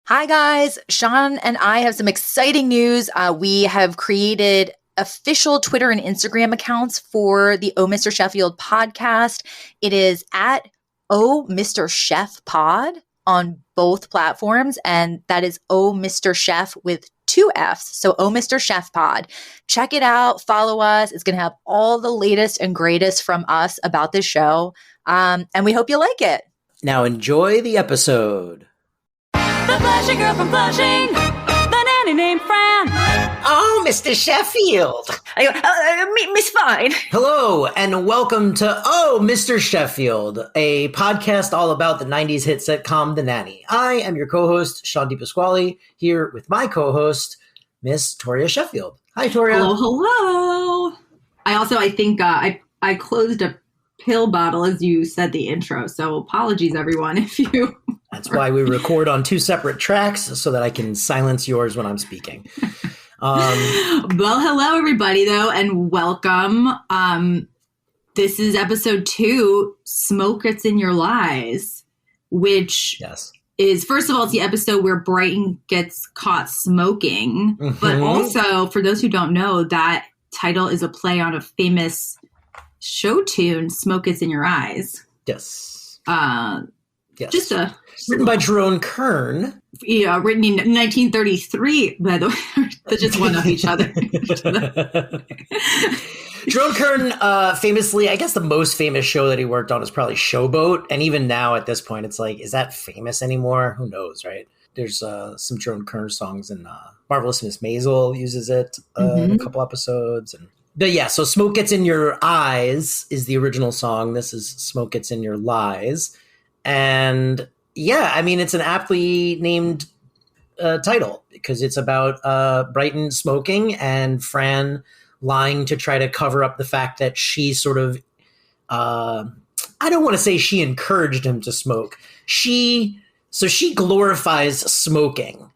Hi, guys. Shawn and I have some exciting news. We have created official Twitter and Instagram accounts for the Oh Mr. Sheffield podcast. It is at Oh Mr. Chef Pod on both platforms, and that is Oh Mr. Chef with 2 F's. So Oh Mr. Chef Pod. Check it out. Follow us. It's going to have all the latest and greatest from us about this show, and we hope you like it. Now enjoy the episode. The Flushing Girl from Flushing, the nanny named Fran. Oh, Mr. Sheffield. Miss Fine. Hello, and welcome to Oh, Mr. Sheffield, a podcast all about the 90s hit sitcom The Nanny. I am your co-host, Shawn DiPasquale, here with my co-host, Miss Toria Sheffield. Hi, Toria. Hello. I think I closed a pill bottle as you said the intro, so apologies, everyone, if you... That's why we record on 2 separate tracks, so that I can silence yours when I'm speaking. Well, hello, everybody, though, and welcome. This is episode 2, Smoke Gets in Your Lies, which is, first of all, it's the episode where Brighton gets caught smoking. Mm-hmm. But also, for those who don't know, that title is a play on a famous show tune, Smoke Gets in Your Eyes. Yes. Just written by Jerome Kern. Yeah, written in 1933, by the way. They just one of each other. Jerome Kern, famously, I guess the most famous show that he worked on is probably Showboat. And even now at this point, it's like, is that famous anymore? Who knows, right? There's some Jerome Kern songs, and Marvelous Miss Maisel uses it in a couple episodes. But yeah, so Smoke Gets in Your Eyes is the original song. This is Smoke Gets in Your Lies. And yeah, I mean, it's an aptly named title because it's about Brighton smoking and Fran lying to try to cover up the fact that she sort of, I don't want to say she encouraged him to smoke. She glorifies smoking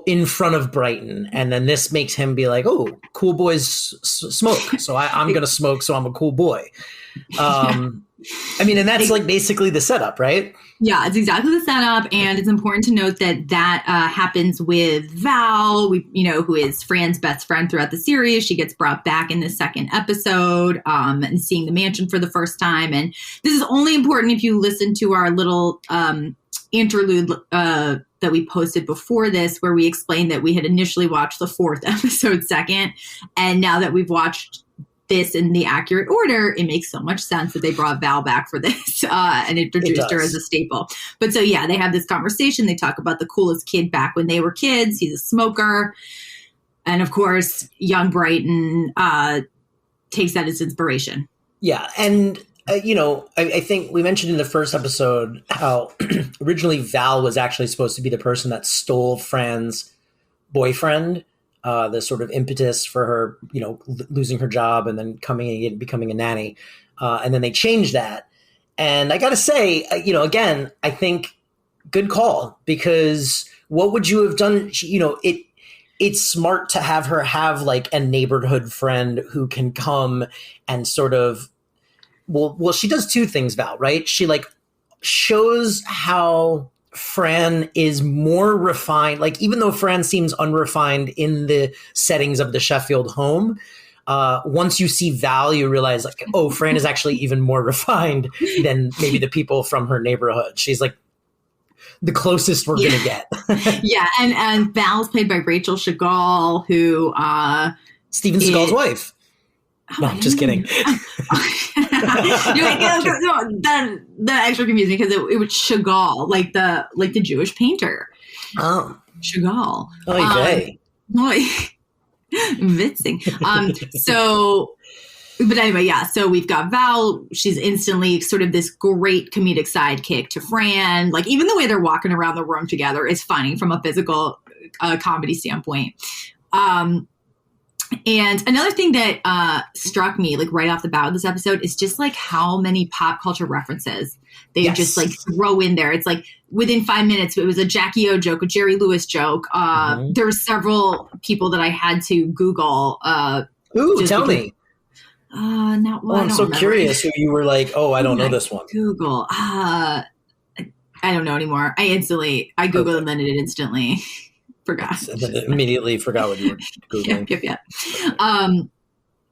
in front of Brighton. And then this makes him be like, oh, cool boys smoke. So I'm going to smoke. So I'm a cool boy. I mean, and that's like basically the setup, right? Yeah, it's exactly the setup. And it's important to note that happens with Val, who is Fran's best friend throughout the series. She gets brought back in the second episode and seeing the mansion for the first time. And this is only important if you listen to our little interlude that we posted before this, where we explained that we had initially watched the 4th episode second. And now that we've watched this in the accurate order, it makes so much sense that they brought Val back for this and introduced her as a staple. But so, yeah, they have this conversation. They talk about the coolest kid back when they were kids. He's a smoker. And of course, young Brighton takes that as inspiration. Yeah. And, I think we mentioned in the first episode how originally Val was actually supposed to be the person that stole Fran's boyfriend. The sort of impetus for her, losing her job and then coming and becoming a nanny. And then they changed that. And I got to say, again, I think good call, because what would you have done? It's smart to have her have like a neighborhood friend who can come and sort of, well, she does 2 things, Val, right? She like shows how Fran is more refined. Like, even though Fran seems unrefined in the settings of the Sheffield home, once you see Val, you realize like, oh, Fran is actually even more refined than maybe the people from her neighborhood. She's like the closest we're going to get. Yeah. And Val's played by Rachel Chagall, who, Steven Seagal's wife. No, I'm just kidding. That actually confused me because it was Chagall, like the Jewish painter. Oh, Chagall. Witzing. So, but anyway, yeah. So we've got Val. She's instantly sort of this great comedic sidekick to Fran. Like, even the way they're walking around the room together is funny from a physical comedy standpoint. And another thing that struck me, like right off the bat of this episode, is just like how many pop culture references they just like throw in there. It's like within 5 minutes, it was a Jackie O joke, a Jerry Lewis joke. There were several people that I had to Google. Tell me. Not one. I'm so curious who you were like, oh, I don't know this one. Google. I don't know anymore. I Googled and then it instantly forgot. And then immediately forgot what you were Googling. Yep.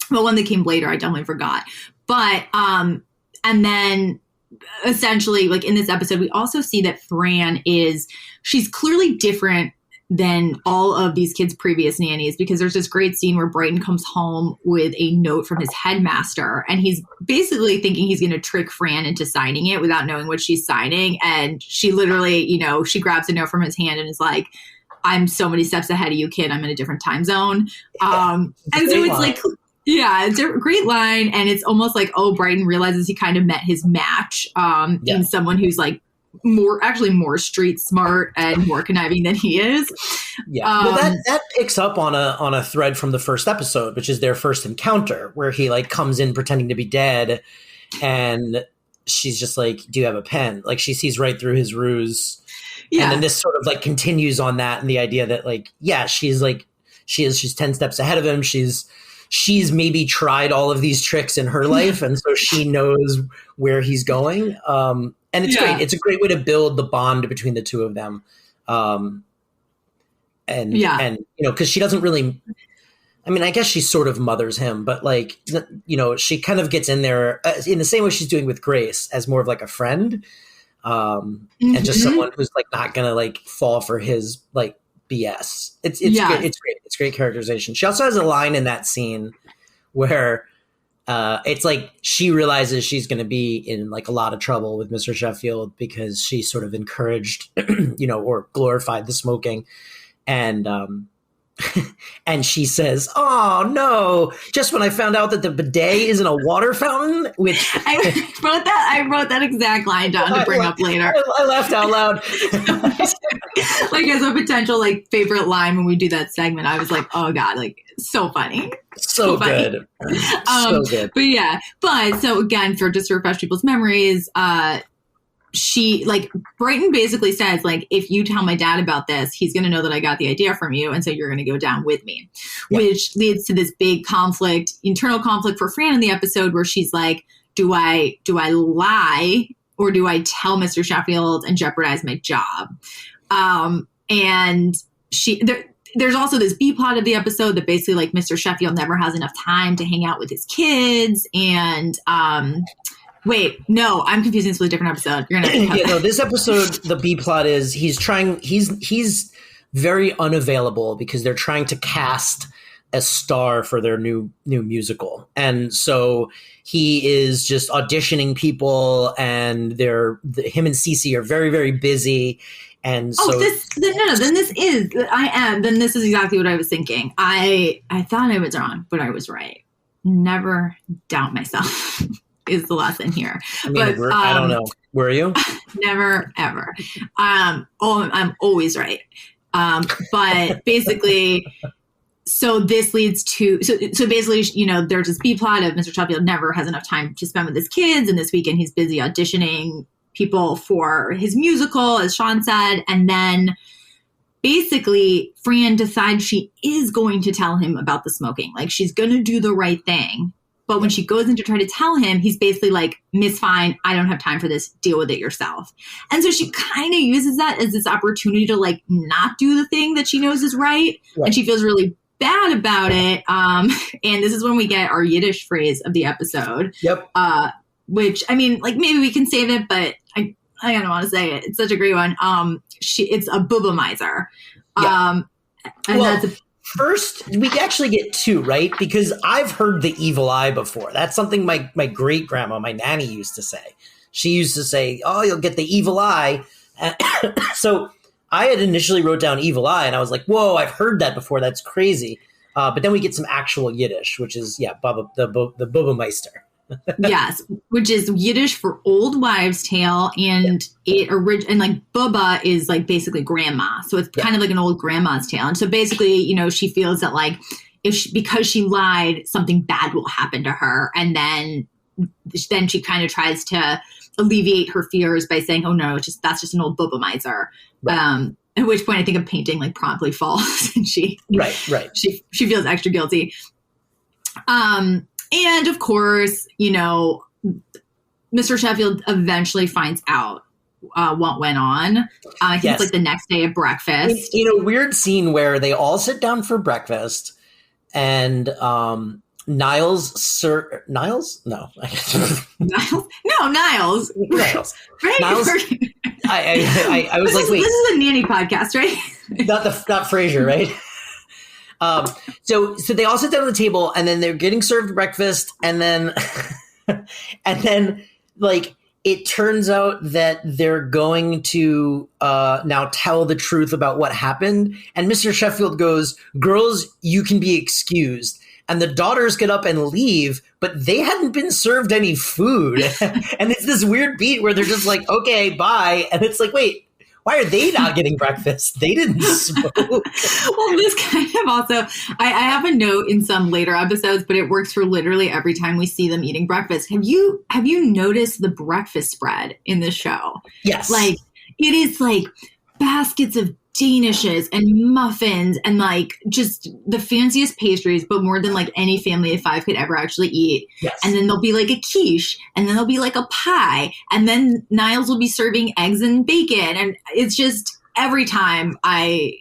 But one that came later, I definitely forgot. But, and then essentially, like in this episode, we also see that Fran she's clearly different than all of these kids' previous nannies, because there's this great scene where Brighton comes home with a note from his headmaster, and he's basically thinking he's going to trick Fran into signing it without knowing what she's signing. And she literally, she grabs a note from his hand and is like, "I'm so many steps ahead of you, kid. I'm in a different time zone." And so it's like, yeah, it's a great line. And it's almost like, Brighton realizes he kind of met his match in someone who's like more street smart and more conniving than he is. Yeah. Well, that picks up on a thread from the first episode, which is their first encounter, where he like comes in pretending to be dead, and she's just like, "Do you have a pen?" Like she sees right through his ruse. Yeah. And then this sort of like continues on that, and the idea that like, she's 10 steps ahead of him. She's maybe tried all of these tricks in her life, and so she knows where he's going. And it's great. It's a great way to build the bond between the two of them. And because she doesn't really, I mean, I guess she sort of mothers him, but like, she kind of gets in there in the same way she's doing with Grace, as more of like a friend, and just someone who's like not gonna like fall for his like BS. It's great. It's great. It's great characterization. She also has a line in that scene where it's like she realizes she's going to be in like a lot of trouble with Mr. Sheffield because she sort of encouraged, or glorified the smoking, and and she says, "Oh no! Just when I found out that the bidet isn't a water fountain," which I wrote that exact line down to bring up later. I laughed out loud. Like as a potential like favorite line when we do that segment, I was like, "Oh God!" Like so funny, so good, so good. But so again, to refresh people's memories, she like Brighton basically says like, "If you tell my dad about this, he's going to know that I got the idea from you, and so you're going to go down with me," which leads to this big internal conflict for Fran in the episode, where she's like, "Do I lie or do I tell Mr. Sheffield and jeopardize my job?" And there's also this B plot of the episode that basically like Mr. Sheffield never has enough time to hang out with his kids, and wait, no, I'm confusing this with a different episode. You're gonna this episode, the B plot is he's very unavailable because they're trying to cast a star for their new musical. And so he is just auditioning people, and him and Cece are very, very busy. And so then this is exactly what I was thinking. I thought I was wrong, but I was right. Never doubt myself. Is the lesson here. I mean, I don't know. Were you? Never, ever. I'm always right. But basically, so this leads to, so basically, there's this B plot of Mr. Sheffield never has enough time to spend with his kids. And this weekend he's busy auditioning people for his musical, as Shawn said. And then basically Fran decides she is going to tell him about the smoking. Like she's going to do the right thing. But when she goes in to try to tell him, he's basically like, "Miss Fine, I don't have time for this. Deal with it yourself." And so she kind of uses that as this opportunity to like not do the thing that she knows is right. And she feels really bad about it. And this is when we get our Yiddish phrase of the episode. Yep. Which, I mean, like maybe we can save it, but I don't want to say it. It's such a great one. It's a boobomizer. That's first, we actually get two, right? Because I've heard the evil eye before. That's something my great grandma, my nanny, used to say. She used to say, "Oh, you'll get the evil eye." So I had initially wrote down evil eye, and I was like, "Whoa, I've heard that before. That's crazy." But then we get some actual Yiddish, which is the Bubameister. Yes, which is Yiddish for old wives' tale, and and like Bubba is like basically grandma, so it's kind of like an old grandma's tale. And so basically, she feels that like because she lied, something bad will happen to her, and then she kind of tries to alleviate her fears by saying, "Oh no, that's just an old Bubameizer." Right. At which point, I think a painting like promptly falls, and she feels extra guilty. And of course, Mr. Sheffield eventually finds out what went on. I think it's like the next day at breakfast. In a weird scene where they all sit down for breakfast and Niles? No. Niles. Right? Niles. I was like, wait. This is a nanny podcast, right? not Frasier, right? So they all sit down at the table and then they're getting served breakfast and then like it turns out that they're going to now tell the truth about what happened. And Mr. Sheffield goes, "Girls, you can be excused." And the daughters get up and leave, but they hadn't been served any food. And it's this weird beat where they're just like, okay, bye. And it's like, wait, why are they not getting breakfast? They didn't smoke. Well, this kind of also, I have a note in some later episodes, but it works for literally every time we see them eating breakfast. Have you noticed the breakfast spread in the show? Yes. Like, it is like baskets of Danishes and muffins and like just the fanciest pastries, but more than like any family of five could ever actually eat. Yes. And then there'll be like a quiche and then there'll be like a pie and then Niles will be serving eggs and bacon. And it's just every time I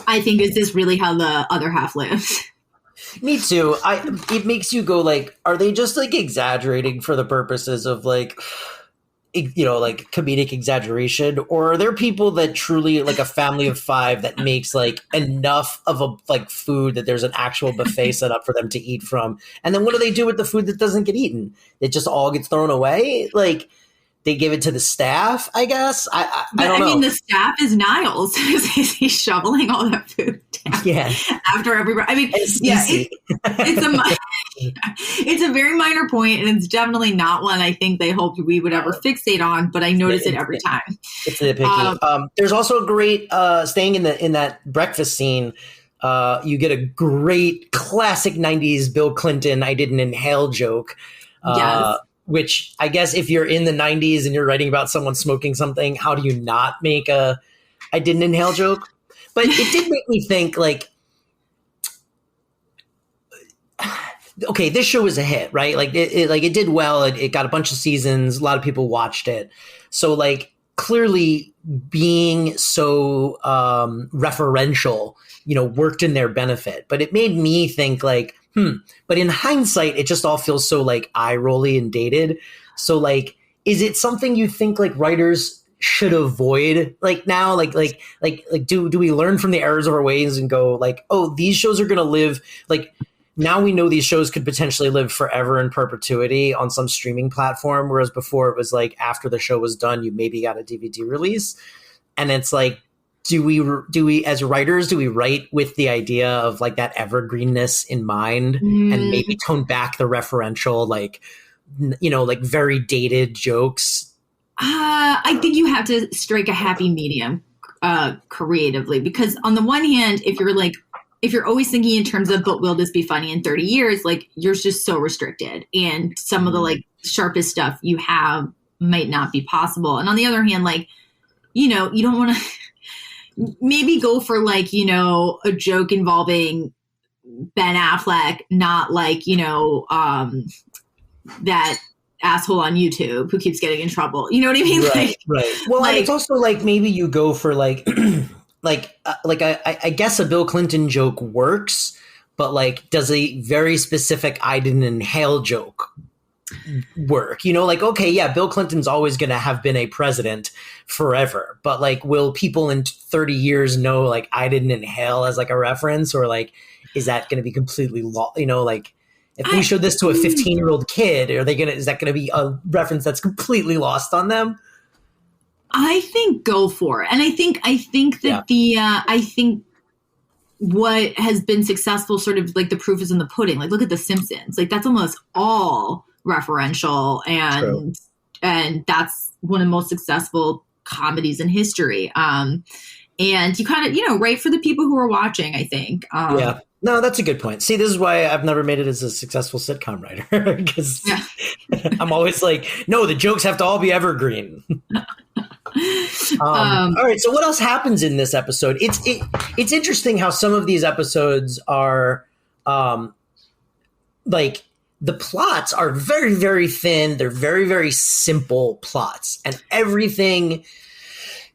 think, is this really how the other half lives? Me too. It makes you go like, are they just like exaggerating for the purposes of like, you know, like comedic exaggeration, or are there people that truly like a family of five that makes like enough of a like food that there's an actual buffet set up for them to eat from? And then what do they do with the food that doesn't get eaten? It just all gets thrown away? Like they give it to the staff, I guess. I don't know. I mean, the staff is Niles. He's shoveling all that food down. Yeah. After everybody. I mean, yeah, it's a very minor point, and it's definitely not one I think they hoped we would ever fixate on, but I notice it every time. It's nitpicky. There's also a great, staying in that breakfast scene, you get a great classic 90s Bill Clinton, I didn't inhale joke. Yes. Which I guess if you're in the 90s and you're writing about someone smoking something, how do you not make a I didn't inhale joke? But it did make me think like, okay, this show was a hit, right? Like it did well. It got a bunch of seasons. A lot of people watched it. So like clearly being so referential, you know, worked in their benefit. But it made me think like, but in hindsight, it just all feels so like eye-rolly and dated. So like, is it something you think like writers should avoid like now? Like do we learn from the errors of our ways and go like, oh, these shows are going to live like now we know these shows could potentially live forever in perpetuity on some streaming platform. Whereas before it was like after the show was done, you maybe got a DVD release. And it's like, do we as writers, do we write with the idea of like that evergreenness in mind and maybe tone back the referential, like, you know, like very dated jokes? I think you have to strike a happy medium creatively, because on the one hand, if you're always thinking in terms of, but will this be funny in 30 years? Like you're just so restricted, and some of the like sharpest stuff you have might not be possible. And on the other hand, like, you know, you don't want to maybe go for like, you know, a joke involving Ben Affleck, not like, you know, that asshole on YouTube who keeps getting in trouble. You know what I mean? Right. Well, like, it's also like maybe you go for like, I guess a Bill Clinton joke works, but like, does a very specific I didn't inhale joke work? You know, like, okay, yeah, Bill Clinton's always going to have been a president forever, but like, will people in 30 years know like I didn't inhale as like a reference, or like, is that going to be completely you know, like if we showed this to a 15-year-old kid, is that going to be a reference that's completely lost on them? I think go for it. And I think that I think what has been successful, sort of like the proof is in the pudding. Like look at The Simpsons. Like that's almost all referential, and that's one of the most successful comedies in history. And you kind of, you know, write for the people who are watching, I think. Yeah. No, that's a good point. See, this is why I've never made it as a successful sitcom writer, because I'm always like, no, the jokes have to all be evergreen. All right. So what else happens in this episode? It's interesting how some of these episodes are like the plots are very, very thin. They're very, very simple plots, and everything,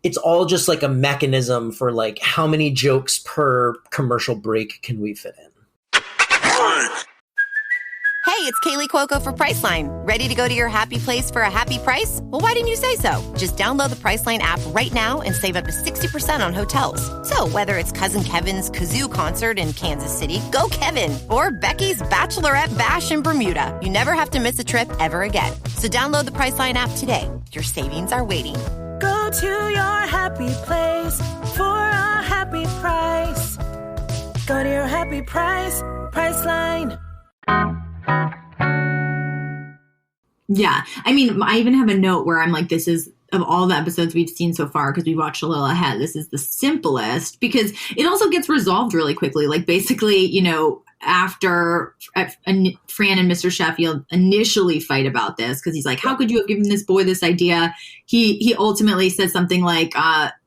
it's all just like a mechanism for like how many jokes per commercial break can we fit in. Hey, it's Kaylee Cuoco for Priceline. Ready to go to your happy place for a happy price? Well, why didn't you say so? Just download the Priceline app right now and save up to 60% on hotels. So whether it's Cousin Kevin's Kazoo Concert in Kansas City, go Kevin, or Becky's Bachelorette Bash in Bermuda, you never have to miss a trip ever again. So download the Priceline app today. Your savings are waiting. Go to your happy place for a happy price. Go to your happy price, Priceline. Yeah. I mean, I even have a note where I'm like, this is, of all the episodes we've seen so far, because we watched a little ahead, this is the simplest, because it also gets resolved really quickly. Like, basically, you know, after Fran and Mr. Sheffield initially fight about this, because he's like, how could you have given this boy this idea? He ultimately says something like,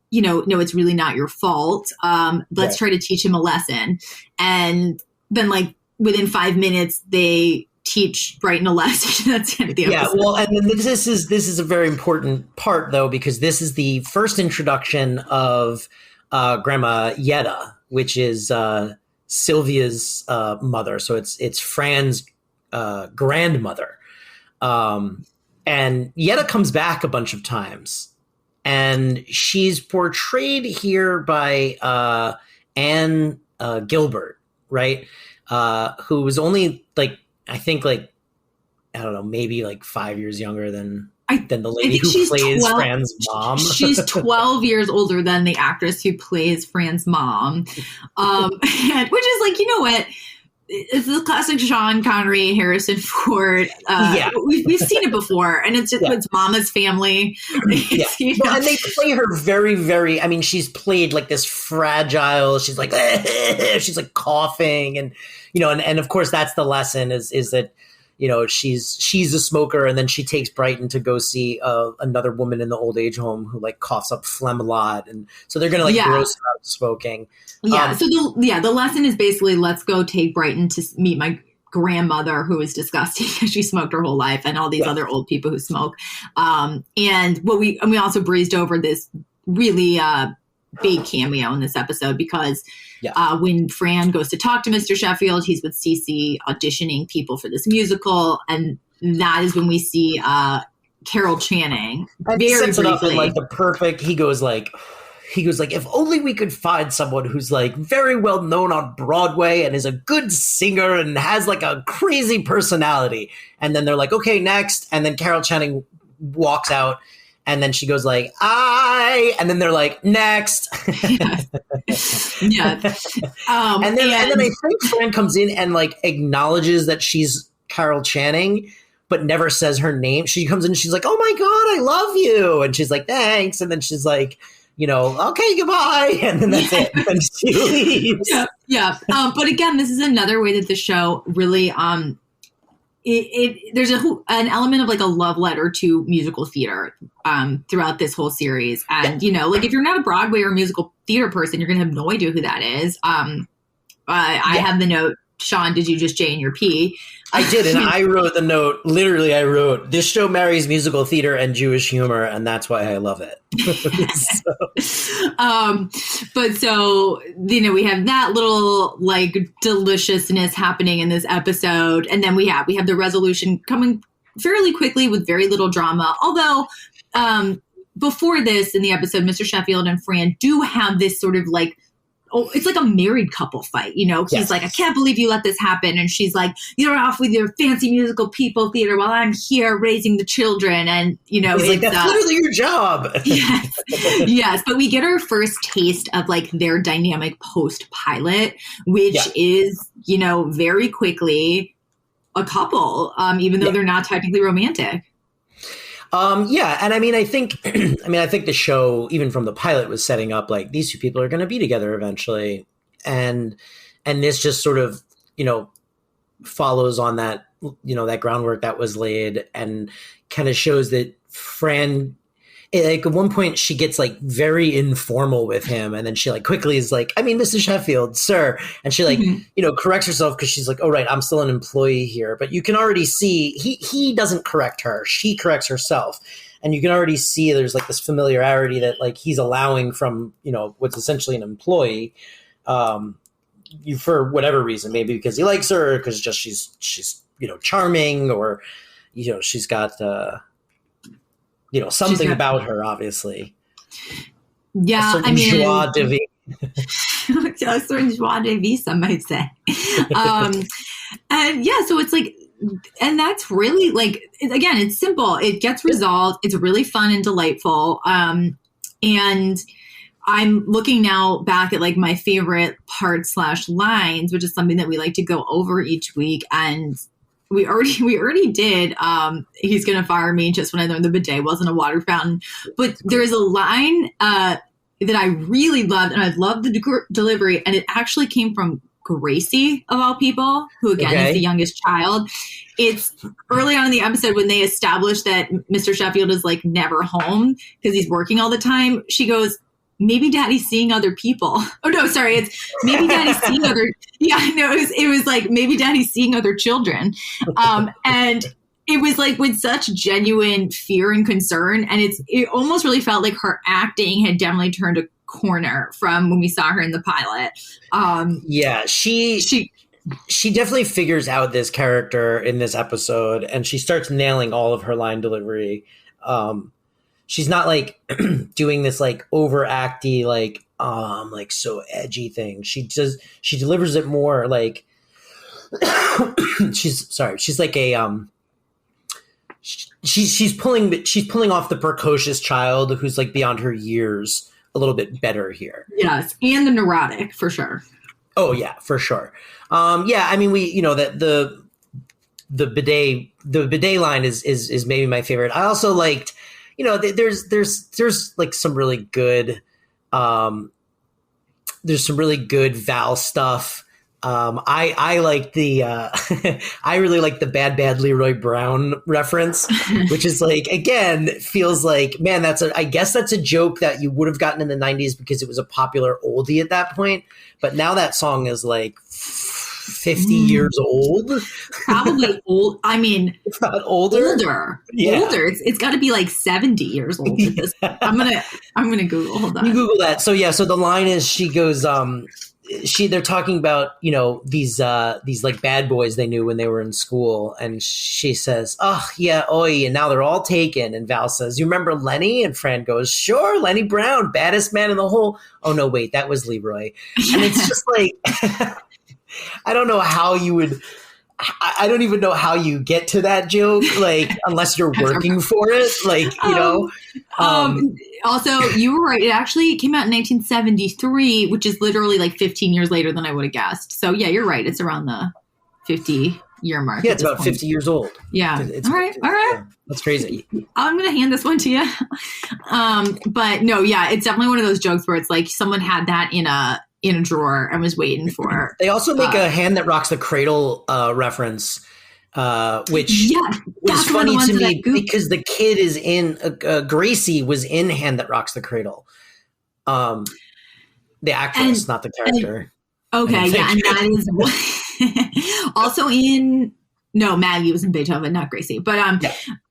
you know, no, it's really not your fault. Let's try to teach him a lesson. And then, like, within 5 minutes, they teach Brighton a lesson. That's kind of the episode. Yeah, well, and then this is a very important part, though, because this is the first introduction of Grandma Yetta, which is Sylvia's mother. So it's Fran's grandmother. And Yetta comes back a bunch of times, and she's portrayed here by Anne Gilbert, right? Who was only like, I think, like, I don't know, maybe like 5 years younger tin the lady who plays Fran's mom. She's 12 years older than the actress who plays Fran's mom. Which is like, you know what? It's the classic Sean Connery, Harrison Ford. We've seen it before, and it's just it's Mama's family. You know? And they play her very, very. I mean, she's played like this fragile. She's like she's like coughing, and you know, and of course that's the lesson is that, you know, she's a smoker, and then she takes Brighton to go see another woman in the old age home who like coughs up phlegm a lot, and so they're gonna like gross her out of smoking. Yeah. So the lesson is basically, let's go take Brighton to meet my grandmother, who is disgusting because she smoked her whole life, and all these other old people who smoke. And we also breezed over this really big cameo in this episode because when Fran goes to talk to Mr. Sheffield, he's with Cece auditioning people for this musical, and that is when we see Carol Channing. And he sets it up in like the perfect. He goes like, if only we could find someone who's like very well known on Broadway and is a good singer and has like a crazy personality. And then they're like, okay, next. And then Carol Channing walks out, and then she goes like, and then they're like, next. And then I think Fran comes in and like acknowledges that she's Carol Channing, but never says her name. She comes in and she's like, oh my God, I love you. And she's like, thanks. And then she's like, you know, okay, goodbye. And then that's it. And she leaves. But again, this is another way that the show really, there's an element of like a love letter to musical theater throughout this whole series. And, you know, like if you're not a Broadway or musical theater person, you're going to have no idea who that is. I have the note, Sean, did you just J in your P? I did, and I wrote the note. Literally, I wrote, this show marries musical theater and Jewish humor, and that's why I love it. But so, you know, we have that little like deliciousness happening in this episode, and then we have the resolution coming fairly quickly with very little drama. Although, before this in the episode, Mr. Sheffield and Fran do have this sort of like, it's like a married couple fight, you know? He's like, I can't believe you let this happen. And she's like, you're off with your fancy musical people theater while I'm here raising the children. And, you know, he's like, that's literally your job. Yes. But we get our first taste of like their dynamic post-pilot, which is, you know, very quickly a couple, even though they're not technically romantic. And I mean, I think the show, even from the pilot, was setting up like these two people are going to be together eventually, and this just sort of, you know, follows on that, you know, that groundwork that was laid, and kind of shows that Fran, like at one point she gets like very informal with him, and then she like quickly is like, I mean, Mr. Sheffield, sir. And she like, corrects herself because she's like, oh, right, I'm still an employee here. But you can already see he doesn't correct her. She corrects herself. And you can already see there's like this familiarity that like he's allowing from, what's essentially an employee, for whatever reason, maybe because he likes her, or because just she's charming, or, she's got, something about her, obviously. Yeah, I mean, joie de vivre. A certain joie de vivre, some might say. And yeah, so it's like, and that's really like, again, it's simple. It gets resolved. It's really fun and delightful. And I'm looking now back at like my favorite parts / lines, which is something that we like to go over each week. And we already did. He's going to fire me just when I learned the bidet wasn't a water fountain. But there's a line that I really loved, and I loved the delivery. And it actually came from Gracie, of all people, who again is the youngest child. It's early on in the episode when they establish that Mr. Sheffield is like never home because he's working all the time. She goes, maybe daddy's seeing other people. Oh no, sorry. It's maybe daddy's seeing other. Yeah, no, it was like maybe daddy's seeing other children. And it was like with such genuine fear and concern. And it almost really felt like her acting had definitely turned a corner from when we saw her in the pilot. Yeah, she definitely figures out this character in this episode, and she starts nailing all of her line delivery. She's not like doing this like overacty, like so edgy thing. She delivers it more like she's like a she's pulling off the precocious child who's like beyond her years a little bit better here. Yes, and the neurotic for sure. Oh yeah, for sure. Yeah, I mean, we that the bidet line is maybe my favorite. I also liked, there's like some really good there's some really good Val stuff. I like the I really like the bad Leroy Brown reference, which is like, again, feels like, man, I guess that's a joke that you would have gotten in the 90s because it was a popular oldie at that point. But now that song is like 50 years old. Probably old. I mean, it's not older. Yeah. Older. It's got to be like 70 years old at this point. I'm gonna Google. Hold on. You Google that. So yeah. So the line is, she goes, they're talking about, these like bad boys they knew when they were in school. And she says, oh yeah, oi. And now they're all taken. And Val says, you remember Lenny? And Fran goes, sure. Lenny Brown, baddest man in the whole. Oh no, wait, that was Leroy. And it's just like, I don't know how you would, I don't even know how you get to that joke, like, unless you're working for it. Like, also, you were right. It actually came out in 1973, which is literally like 15 years later than I would have guessed. So yeah, you're right. It's around the 50-year mark. Yeah, it's about 50 years old. Yeah. All right. Yeah, that's crazy. I'm going to hand this one to you. But no, yeah, it's definitely one of those jokes where it's like someone had that in a drawer and was waiting for. They also make a Hand That Rocks the Cradle reference, which was funny to me because the kid is in Gracie was in Hand That Rocks the Cradle. The actress, not the character. Okay, yeah, and that is also Maggie was in Beethoven, not Gracie, but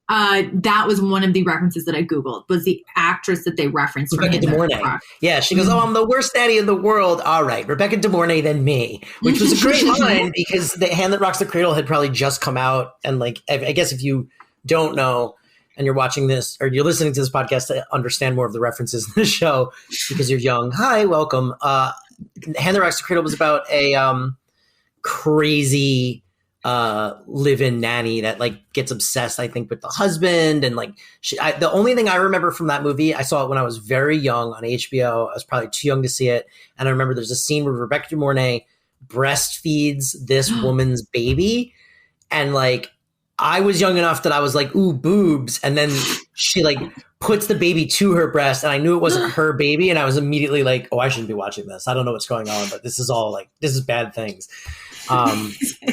that was one of the references that I Googled, was the actress that they referenced. Rebecca De Mornay. Yeah, she goes, oh, I'm the worst daddy in the world. All right, Rebecca De Mornay, then me, which was a great line because The Hand That Rocks the Cradle had probably just come out. And like, I guess if you don't know and you're watching this or you're listening to this podcast to understand more of the references in the show because you're young, hi, welcome. Hand That Rocks the Cradle was about a crazy live-in nanny that like gets obsessed, I think, with the husband. And like the only thing I remember from that movie, I saw it when I was very young on HBO. I was probably too young to see it. And I remember there's a scene where Rebecca De Mornay breastfeeds this woman's baby. And like, I was young enough that I was like, ooh, boobs. And then she like puts the baby to her breast and I knew it wasn't her baby. And I was immediately like, oh, I shouldn't be watching this. I don't know what's going on, but this is all like, this is bad things.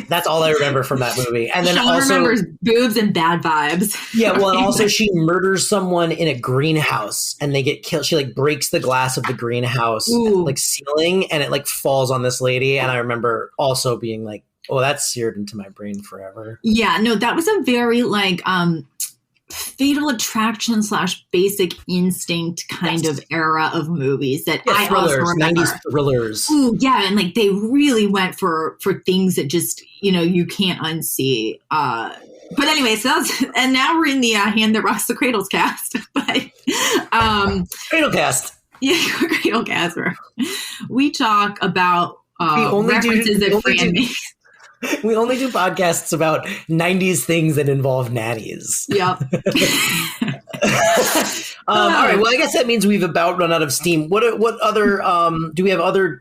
That's all I remember from that movie. And then Shawn also remembers boobs and bad vibes. Yeah, well, and also she murders someone in a greenhouse and they get killed. She like breaks the glass of the greenhouse like ceiling and it like falls on this lady. And I remember also being like, oh, that's seared into my brain forever. Yeah, no, that was a very like Fatal Attraction / Basic Instinct kind of era of movies that I also remember. 90s thrillers. Ooh, yeah, and like they really went for things that just, you know, you can't unsee. But anyway, so that's, and now we're in the Hand That Rocks the Cradles cast. But Cradle cast. Yeah, Cradle cast. We talk about references that Fran makes. We only do podcasts about 90s things that involve nannies. Yep. All right. Well, I guess that means we've about run out of steam. What other do we have other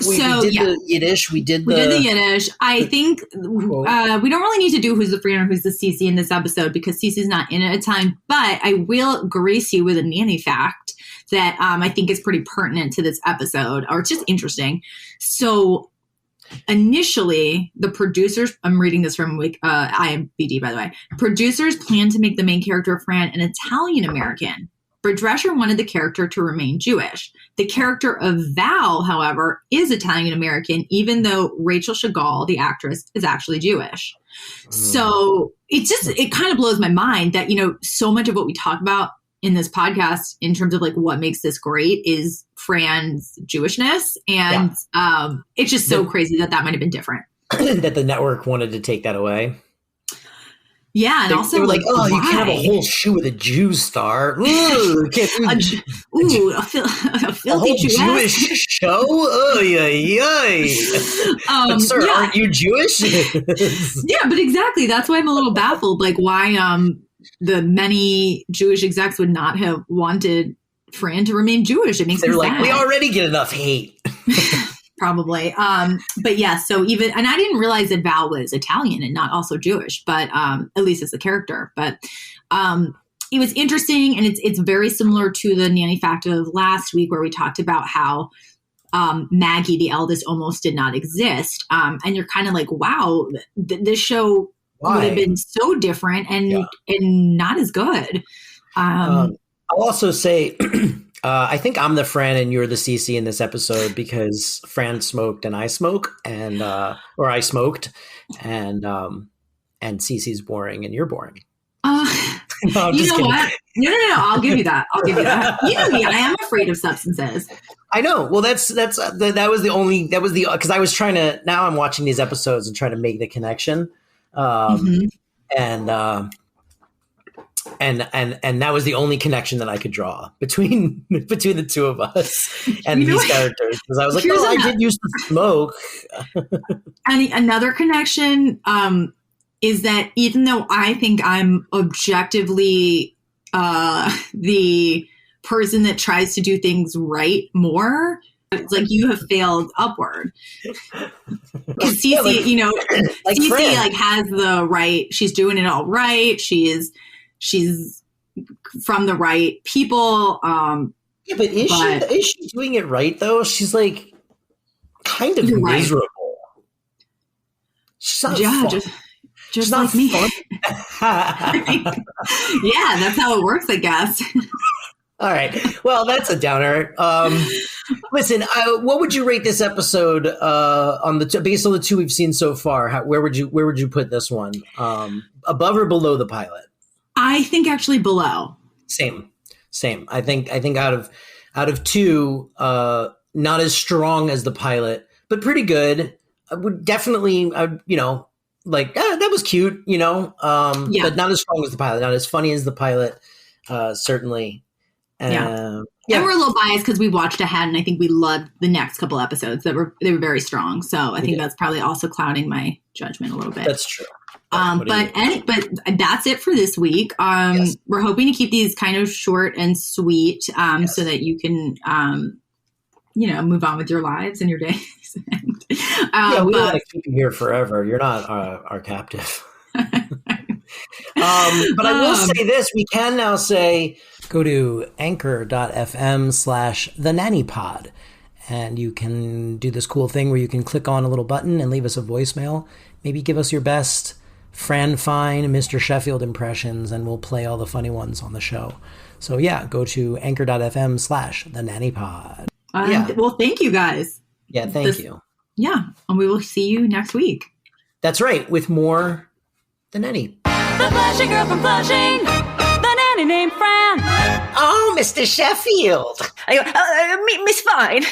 we did the Yiddish. We did the Yiddish. I think we don't really need to do who's the Fran or who's the Cece in this episode because Cece's not in it at a time, but I will grace you with a nanny fact that I think is pretty pertinent to this episode, or it's just interesting. So initially, the producers, I'm reading this from IMDb, by the way, producers planned to make the main character of Fran an Italian-American, but Drescher wanted the character to remain Jewish. The character of Val, however, is Italian-American, even though Rachel Chagall, the actress, is actually Jewish. So it kind of blows my mind that, you know, so much of what we talk about in this podcast in terms of like what makes this great is Fran's Jewishness. And it's just so crazy that might have been different. That the network wanted to take that away. Yeah. And they were like, oh, why? You can't have a whole shoe with a Jew star. Ooh, a filthy Jewish show? Oh, yeah. But sir, aren't you Jewish? Yeah, but exactly. That's why I'm a little baffled. Like why the many Jewish execs would not have wanted Fran to remain Jewish. It makes me sad. We already get enough hate. Probably. But yeah, so even, and I didn't realize that Val was Italian and not also Jewish, but at least as a character. But it was interesting, and it's very similar to the nanny fact of last week where we talked about how Maggie, the eldest, almost did not exist. And you're kind of like, wow, this show would have been so different and not as good. I'll also say, I think I'm the Fran and you're the Cece in this episode because Fran smoked and I smoke, and or I smoked, and Cece's boring and you're boring. No, you know what? No. I'll give you that. You know me. I am afraid of substances. I know. Well, that was because I was trying to. Now I'm watching these episodes and trying to make the connection. And that was the only connection that I could draw between the two of us and these characters, because I was like, I did used to smoke. And another connection is that even though I think I'm objectively the person that tries to do things right more, it's like you have failed upward. Because Cece, Cece Fran. Has the right. She's doing it all right. She's from the right people. But is she doing it right though? She's like kind of miserable. She's not fun. Just like me. Yeah, that's how it works, I guess. All right. Well, that's a downer. Listen, what would you rate this episode on based on the two we've seen so far? Where would you put this one? Above or below the pilot? I think actually below. Same. I think out of two, not as strong as the pilot, but pretty good. I would definitely, that was cute, but not as strong as the pilot, not as funny as the pilot, certainly. And we're a little biased because we watched ahead, and I think we loved the next couple episodes they were very strong. So I think that's probably also clouding my judgment a little bit. That's true. But that's it for this week. Yes. We're hoping to keep these kind of short and sweet, so that you can, move on with your lives and your days. We don't want to keep you here forever. You're not our captive. But I will say this, we can now say, go to anchor.fm/thenannypod. And you can do this cool thing where you can click on a little button and leave us a voicemail. Maybe give us your best Fran Fine, Mr. Sheffield impressions, and we'll play all the funny ones on the show. So yeah, go to anchor.fm/thenannypod. Well, thank you guys. Yeah, thank you. Yeah, and we will see you next week. That's right, with more The Nanny. The Flushing girl from Flushing, the nanny named Fran. Oh, Mr. Sheffield. I go, Miss Fine.